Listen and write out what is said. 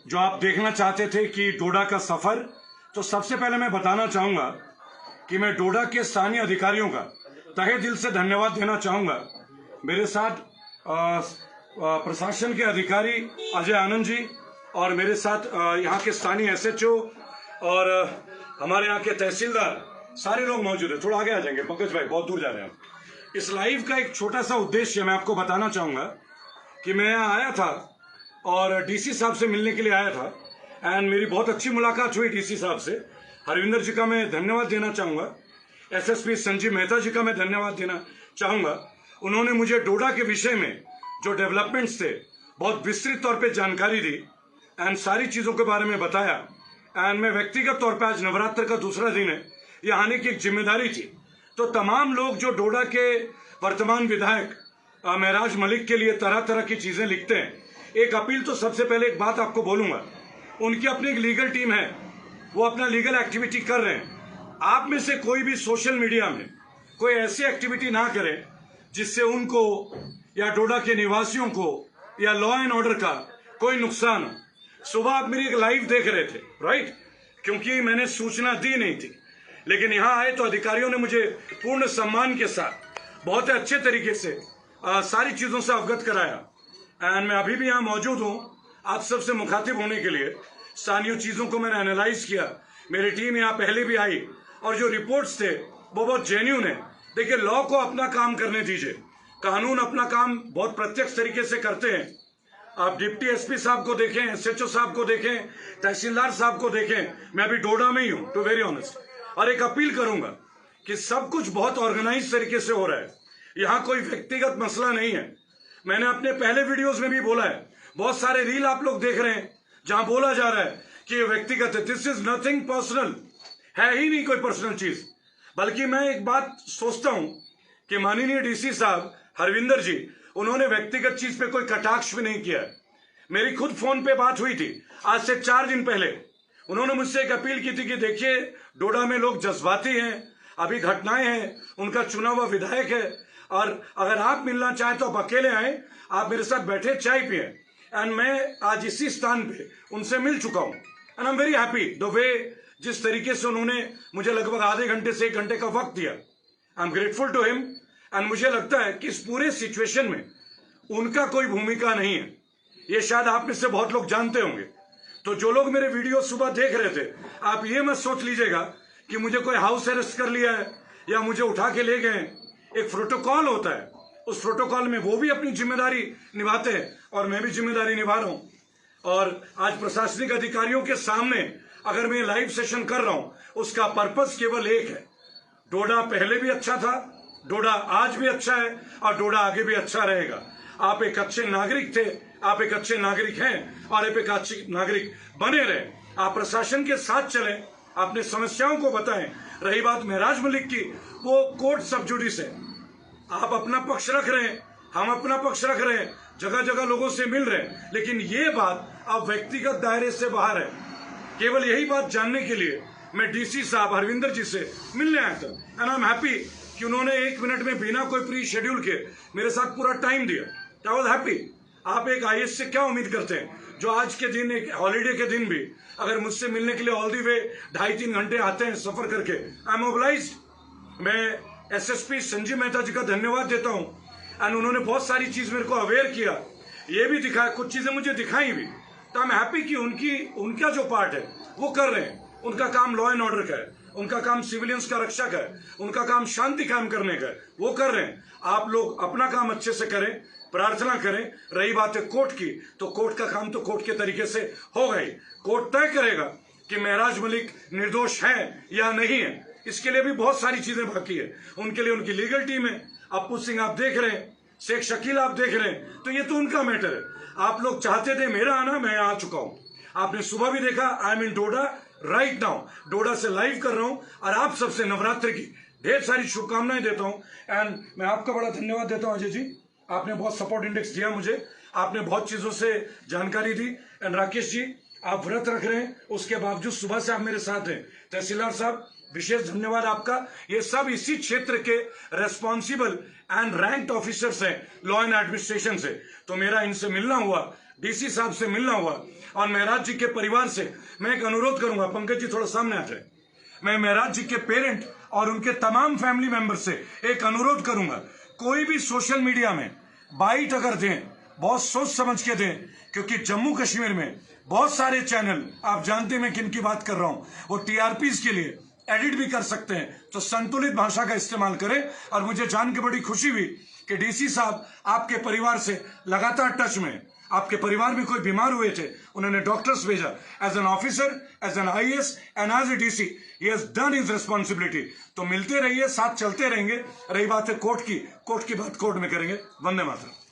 जो आप देखना चाहते थे कि डोडा का सफर, तो सबसे पहले मैं बताना चाहूंगा कि मैं डोडा के स्थानीय अधिकारियों का तहे दिल से धन्यवाद देना चाहूंगा। मेरे साथ प्रशासन के अधिकारी अजय आनंद जी और मेरे साथ यहाँ के स्थानीय एसएचओ और हमारे यहाँ के तहसीलदार, सारे लोग मौजूद हैं। थोड़ा आगे आ जाएंगे पंकज भाई, बहुत दूर जा रहे हैं आप। इस लाइव का एक छोटा सा उद्देश्य मैं आपको बताना चाहूंगा कि मैं यहाँ आया था और डीसी साहब से मिलने के लिए आया था एंड मेरी बहुत अच्छी मुलाकात हुई डीसी साहब से। हरविंदर जी का मैं धन्यवाद देना चाहूंगा, एसएसपी संजीव मेहता जी का मैं धन्यवाद देना चाहूंगा। उन्होंने मुझे डोडा के विषय में जो डेवलपमेंट्स थे बहुत विस्तृत तौर पे जानकारी दी एंड सारी चीज़ों के बारे में बताया। एंड मैं व्यक्तिगत तौर पे, आज नवरात्र का दूसरा दिन है, ये आने की एक जिम्मेदारी थी। तो तमाम लोग जो डोडा के वर्तमान विधायक महराज मलिक के लिए तरह तरह की चीज़ें लिखते हैं, एक अपील तो सबसे पहले एक बात आपको बोलूँगा, उनकी अपनी एक लीगल टीम है, वो अपना लीगल एक्टिविटी कर रहे हैं। आप में से कोई भी सोशल मीडिया में कोई ऐसी एक्टिविटी ना करे जिससे उनको या डोडा के निवासियों को या लॉ एंड ऑर्डर का कोई नुकसान हो। सुबह आप मेरी एक लाइव देख रहे थे, राइट? क्योंकि मैंने सूचना दी नहीं थी, लेकिन यहाँ आए तो अधिकारियों ने मुझे पूर्ण सम्मान के साथ बहुत अच्छे तरीके से सारी चीज़ों से अवगत कराया। एंड मैं अभी भी यहाँ मौजूद हूँ आप सबसे मुखातिब होने के लिए। स्थानीय चीज़ों को मैंने एनालाइज किया, मेरी टीम यहाँ पहले भी आई और जो रिपोर्ट्स थे वो बहुत जेन्युइन है। देखिए, लॉ को अपना काम करने दीजिए, कानून अपना काम बहुत प्रत्यक्ष तरीके से करते हैं। आप डिप्टी एसपी साहब को देखें, एसएचओ साहब को देखें, तहसीलदार साहब को देखें, मैं अभी डोडा में ही हूँ टू वेरी ऑनेस्ट। और एक अपील करूंगा कि सब कुछ बहुत ऑर्गेनाइज तरीके से हो रहा है, यहाँ कोई व्यक्तिगत मसला नहीं है। मैंने अपने पहले वीडियोज में भी बोला है, बहुत सारे रील आप लोग देख रहे हैं जहां बोला जा रहा है कि ये व्यक्तिगत है। दिस इज नथिंग पर्सनल, है ही नहीं कोई पर्सनल चीज। बल्कि मैं एक बात सोचता हूं कि माननीय डीसी साहब हरविंदर जी, उन्होंने व्यक्तिगत चीज पे कोई कटाक्ष भी नहीं किया है। मेरी खुद फोन पे बात हुई थी आज से 4 दिन पहले, उन्होंने मुझसे एक अपील की थी कि देखिए डोडा में लोग जज्बाती हैं, अभी घटनाएं हैं, उनका चुना हुआ विधायक है, और अगर आप मिलना चाहें तो आप अकेले आए, आप मेरे साथ बैठे चाय पिए। एंड मैं आज इसी स्थान पे उनसे मिल चुका हूं and I am very happy the way, जिस तरीके से उन्होंने मुझे लगभग आधे घंटे से 1 घंटे का वक्त दिया। I am grateful to him and मुझे लगता है कि इस पूरे सिचुएशन में उनका कोई भूमिका नहीं है, ये शायद आप में से बहुत लोग जानते होंगे। तो जो लोग मेरे वीडियो सुबह देख रहे थे, आप ये मत सोच लीजिएगा कि मुझे कोई हाउस अरेस्ट कर लिया है या मुझे उठा के ले गए। एक प्रोटोकॉल होता है, उस प्रोटोकॉल में वो भी अपनी जिम्मेदारी निभाते हैं और मैं भी जिम्मेदारी निभा रहा हूं। और आज प्रशासनिक अधिकारियों के सामने अगर मैं लाइव सेशन कर रहा हूं, उसका पर्पस केवल एक है, डोडा पहले भी अच्छा था, डोडा आज भी अच्छा है और डोडा आगे भी अच्छा रहेगा। आप एक अच्छे नागरिक थे, आप एक अच्छे नागरिक हैं और आप एक अच्छे नागरिक बने रहे। आप प्रशासन के साथ चलें, अपने समस्याओं को बताएं। रही बात महराज मलिक की, वो कोर्ट सब जुडिस है, आप अपना पक्ष रख रहे हैं, हम अपना पक्ष रख रहे हैं, जगह जगह लोगों से मिल रहे हैं, लेकिन ये बात अब व्यक्तिगत दायरे से बाहर है। केवल यही बात जानने के लिए मैं डीसी साहब हरविंदर जी से मिलने आया था एंड आई एम हैप्पी कि उन्होंने 1 मिनट में बिना कोई प्री शेड्यूल के मेरे साथ पूरा टाइम दिया। I was happy. आप एक आईएएस से क्या उम्मीद करते हैं जो आज के दिन, एक हॉलीडे के दिन भी अगर मुझसे मिलने के लिए ऑल दी वे 2.5-3 घंटे आते हैं सफर करके। I am mobilised. मैं एसएसपी संजीव मेहता जी का धन्यवाद देता हूं एंड उन्होंने बहुत सारी चीज मेरे को अवेयर किया, ये भी दिखाया, कुछ चीजें मुझे दिखाई भी। तो आई एम हैप्पी कि उनका जो पार्ट है वो कर रहे हैं। उनका काम लॉ एंड ऑर्डर का है, उनका काम सिविलियंस का रक्षा का है, उनका काम शांति कायम करने का है, वो कर रहे हैं। आप लोग अपना काम अच्छे से करें, प्रार्थना करें। रही बात है कोर्ट की, तो कोर्ट का काम तो कोर्ट के तरीके से होगा ही। कोर्ट तय करेगा कि महराज मलिक निर्दोष है या नहीं है। इसके लिए भी बहुत सारी चीजें बाकी है, उनके लिए उनकी लीगल टीम है। अप्पू सिंह आप देख रहे हैं, शेख शकील आप देख रहे हैं, तो ये तो उनका मैटर है। आप लोग चाहते थे मेरा आना, मैं आ चुका हूं। आपने सुबह भी देखा, I am in Doda right now, Doda से लाइव कर रहा हूं और आप सबसे नवरात्र की ढेर सारी शुभकामनाएं देता हूं। एंड मैं आपका बड़ा धन्यवाद देता हूं अजय जी, आपने बहुत सपोर्ट इंडेक्स दिया मुझे, आपने बहुत चीजों से जानकारी दी। एंड राकेश जी, आप व्रत रख रहे हैं, उसके बावजूद सुबह से आप मेरे साथ हैं। तहसीलदार साहब, विशेष धन्यवाद आपका। ये सब इसी क्षेत्र के रेस्पॉन्सिबल एंड रैंक्ड ऑफिसर्स हैं लॉ एंड एडमिनिस्ट्रेशन से। तो मेरा इनसे मिलना हुआ, डीसी साहब से मिलना हुआ और महराज जी के परिवार से मैं एक अनुरोध करूंगा, पंकज जी थोड़ा सामने आ जाए। मैं महराज जी के पेरेंट और उनके तमाम फैमिली मेंबर से एक अनुरोध करूंगा, कोई भी सोशल मीडिया में बाइट अगर दें, बहुत सोच समझ के दें, क्योंकि जम्मू कश्मीर में बहुत सारे चैनल, आप जानते हैं मैं किन की बात कर रहा हूं, वो टीआरपीज के लिए एडिट भी कर सकते हैं। तो संतुलित भाषा का इस्तेमाल करें। और मुझे जान के बड़ी खुशी हुई कि डीसी साहब आपके परिवार से लगातार टच में, आपके परिवार में कोई बीमार हुए थे, उन्होंने डॉक्टर्स भेजा। As an officer, as an IAS and as a DC, he has done his responsibility. तो मिलते रहिए, साथ चलते रहेंगे। रही बात है कोर्ट की बात कोर्ट में करेंगे। वंदे मातरम।